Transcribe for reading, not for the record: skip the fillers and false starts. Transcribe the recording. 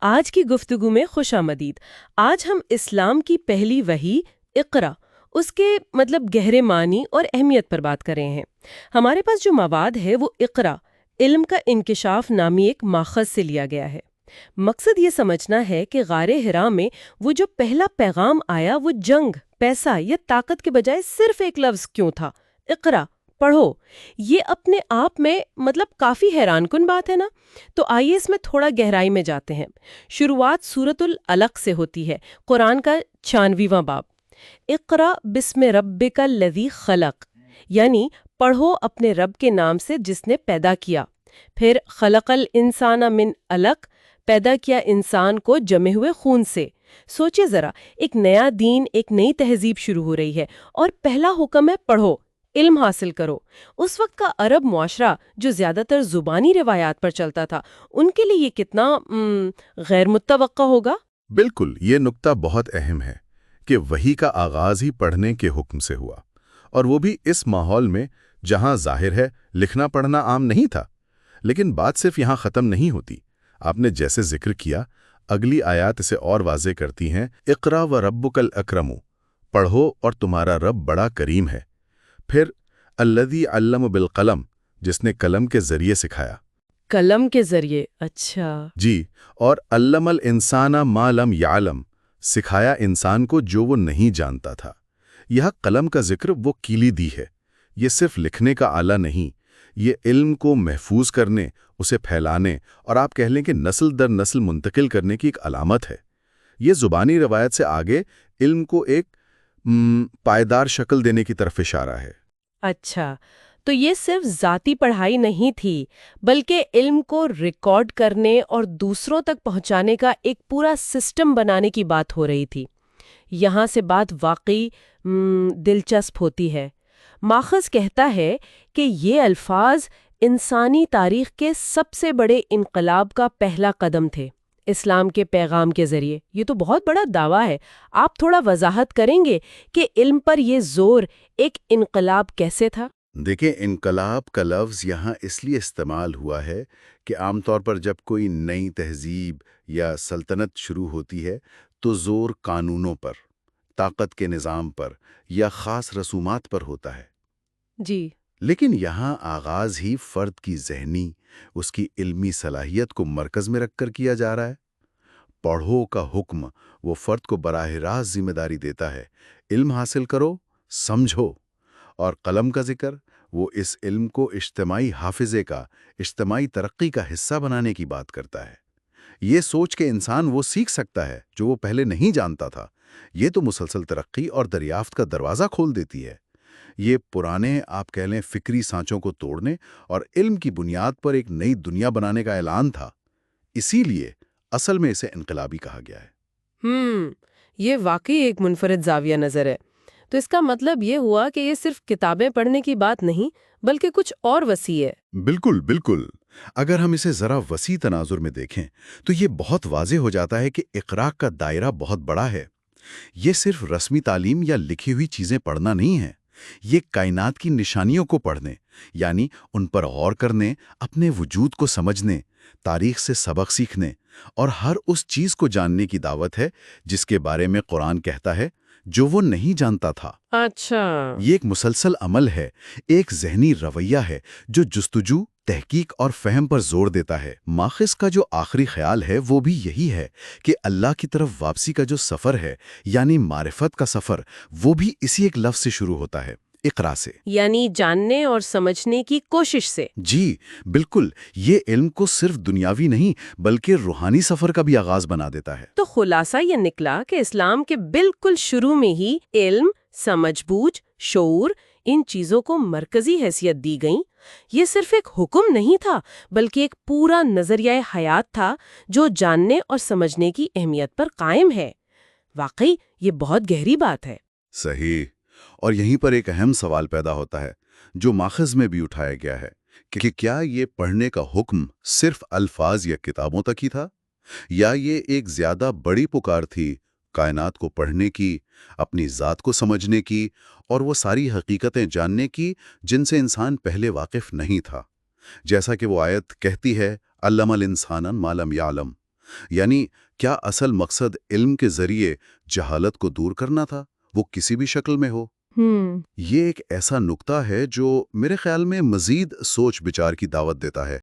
آج کی گفتگو میں خوش آمدید۔ آج ہم اسلام کی پہلی وحی اقرا، اس کے گہرے معنی اور اہمیت پر بات کر رہے ہیں۔ ہمارے پاس جو مواد ہے وہ اقرا، علم کا انکشاف نامی ایک ماخذ سے لیا گیا ہے۔ مقصد یہ سمجھنا ہے کہ غار حرا میں وہ جو پہلا پیغام آیا وہ جنگ، پیسہ یا طاقت کے بجائے صرف ایک لفظ کیوں تھا؟ اقرا، پڑھو۔ یہ اپنے آپ میں کافی حیران کن بات ہے نا؟ تو آئیے اس میں تھوڑا گہرائی میں جاتے ہیں۔ شروعات سورۃ العلق سے ہوتی ہے، قرآن کا 96واں باب۔ اقرا بسم ربک الذی خلق، یعنی پڑھو اپنے رب کے نام سے جس نے پیدا کیا۔ پھر خلق الانسان من علق، پیدا کیا انسان کو جمے ہوئے خون سے۔ سوچے ذرا، ایک نیا دین، ایک نئی تہذیب شروع ہو رہی ہے اور پہلا حکم ہے پڑھو، علم حاصل کرو۔ اس وقت کا عرب معاشرہ جو زیادہ تر زبانی روایات پر چلتا تھا، ان کے لیے یہ کتنا غیر متوقع ہوگا؟ بالکل، یہ نکتہ بہت اہم ہے کہ وحی کا آغاز ہی پڑھنے کے حکم سے ہوا، اور وہ بھی اس ماحول میں جہاں ظاہر ہے لکھنا پڑھنا عام نہیں تھا۔ لیکن بات صرف یہاں ختم نہیں ہوتی۔ آپ نے جیسے ذکر کیا، اگلی آیات اسے اور واضح کرتی ہیں۔ اقرا و ربک الاکرم، پڑھو اور تمہارا رب بڑا کریم ہے۔ پھر الذی علم بالقلم، جس نے قلم کے ذریعے سکھایا۔ قلم کے ذریعے؟ اچھا جی، اور علم الانسان ما لم یعلم، سکھایا انسان کو جو وہ نہیں جانتا تھا۔ یہ قلم کا ذکر وہ کلیدی ہے۔ یہ صرف لکھنے کا آلہ نہیں، یہ علم کو محفوظ کرنے، اسے پھیلانے اور آپ کہہ لیں کہ نسل در نسل منتقل کرنے کی ایک علامت ہے۔ یہ زبانی روایت سے آگے علم کو ایک پائیدار شکل دینے کی طرف اشارہ ہے۔ اچھا، تو یہ صرف ذاتی پڑھائی نہیں تھی، بلکہ علم کو ریکارڈ کرنے اور دوسروں تک پہنچانے کا ایک پورا سسٹم بنانے کی بات ہو رہی تھی۔ یہاں سے بات واقعی دلچسپ ہوتی ہے۔ ماخذ کہتا ہے کہ یہ الفاظ انسانی تاریخ کے سب سے بڑے انقلاب کا پہلا قدم تھے، اسلام کے پیغام کے ذریعے۔ یہ تو بہت بڑا دعویٰ ہے۔ آپ تھوڑا وضاحت کریں گے کہ علم پر یہ زور ایک انقلاب کیسے تھا؟ دیکھیں، انقلاب کا لفظ یہاں اس لیے استعمال ہوا ہے کہ عام طور پر جب کوئی نئی تہذیب یا سلطنت شروع ہوتی ہے تو زور قانونوں پر، طاقت کے نظام پر یا خاص رسومات پر ہوتا ہے۔ جی، لیکن یہاں آغاز ہی فرد کی ذہنی، اس کی علمی صلاحیت کو مرکز میں رکھ کر کیا جا رہا ہے۔ پڑھو کا حکم وہ فرد کو براہ راست ذمہ داری دیتا ہے، علم حاصل کرو، سمجھو۔ اور قلم کا ذکر وہ اس علم کو اجتماعی حافظے کا، اجتماعی ترقی کا حصہ بنانے کی بات کرتا ہے۔ یہ سوچ کے انسان وہ سیکھ سکتا ہے جو وہ پہلے نہیں جانتا تھا۔ یہ تو مسلسل ترقی اور دریافت کا دروازہ کھول دیتی ہے۔ یہ پرانے، آپ کہہ لیں، فکری سانچوں کو توڑنے اور علم کی بنیاد پر ایک نئی دنیا بنانے کا اعلان تھا۔ اسی لیے اصل میں اسے انقلابی کہا گیا ہے۔ یہ واقعی ایک منفرد زاویہ نظر ہے۔ تو اس کا مطلب یہ ہوا کہ یہ صرف کتابیں پڑھنے کی بات نہیں، بلکہ کچھ اور وسیع ہے۔ بالکل بالکل۔ اگر ہم اسے ذرا وسیع تناظر میں دیکھیں تو یہ بہت واضح ہو جاتا ہے کہ اقراء کا دائرہ بہت بڑا ہے۔ یہ صرف رسمی تعلیم یا لکھی ہوئی چیزیں پڑھنا نہیں ہے، یہ کائنات کی نشانیوں کو پڑھنے، یعنی ان پر غور کرنے، اپنے وجود کو سمجھنے، تاریخ سے سبق سیکھنے اور ہر اس چیز کو جاننے کی دعوت ہے جس کے بارے میں قرآن کہتا ہے جو وہ نہیں جانتا تھا۔ اچھا، یہ ایک مسلسل عمل ہے، ایک ذہنی رویہ ہے جو جستجو، تحقیق اور فہم پر زور دیتا ہے۔ ماخذ کا جو آخری خیال ہے وہ بھی یہی ہے کہ اللہ کی طرف واپسی کا جو سفر ہے، یعنی معرفت کا سفر، وہ بھی اسی ایک لفظ سے شروع ہوتا ہے، اقرا سے، یعنی جاننے اور سمجھنے کی کوشش سے۔ جی بالکل۔ یہ علم کو صرف دنیاوی نہیں بلکہ روحانی سفر کا بھی آغاز بنا دیتا ہے۔ تو خلاصہ یہ نکلا کہ اسلام کے بالکل شروع میں ہی علم، سمجھ بوجھ، شعور، ان چیزوں کو مرکزی حیثیت دی گئیں۔ یہ صرف ایک حکم نہیں تھا، بلکہ ایک پورا نظریہ حیات تھا جو جاننے اور سمجھنے کی اہمیت پر قائم ہے۔ واقعی یہ بہت گہری بات ہے۔ صحیح۔ اور یہیں پر ایک اہم سوال پیدا ہوتا ہے جو ماخذ میں بھی اٹھایا گیا ہے کہ کیا یہ پڑھنے کا حکم صرف الفاظ یا کتابوں تک ہی تھا، یا یہ ایک زیادہ بڑی پکار تھی کائنات کو پڑھنے کی، اپنی ذات کو سمجھنے کی اور وہ ساری حقیقتیں جاننے کی جن سے انسان پہلے واقف نہیں تھا۔ جیسا کہ وہ آیت کہتی ہے، علم الانسان ما لم یعلم، یعنی کیا اصل مقصد علم کے ذریعے جہالت کو دور کرنا تھا، وہ کسی بھی شکل میں ہو؟ یہ ایک ایسا نقطہ ہے جو میرے خیال میں مزید سوچ بچار کی دعوت دیتا ہے۔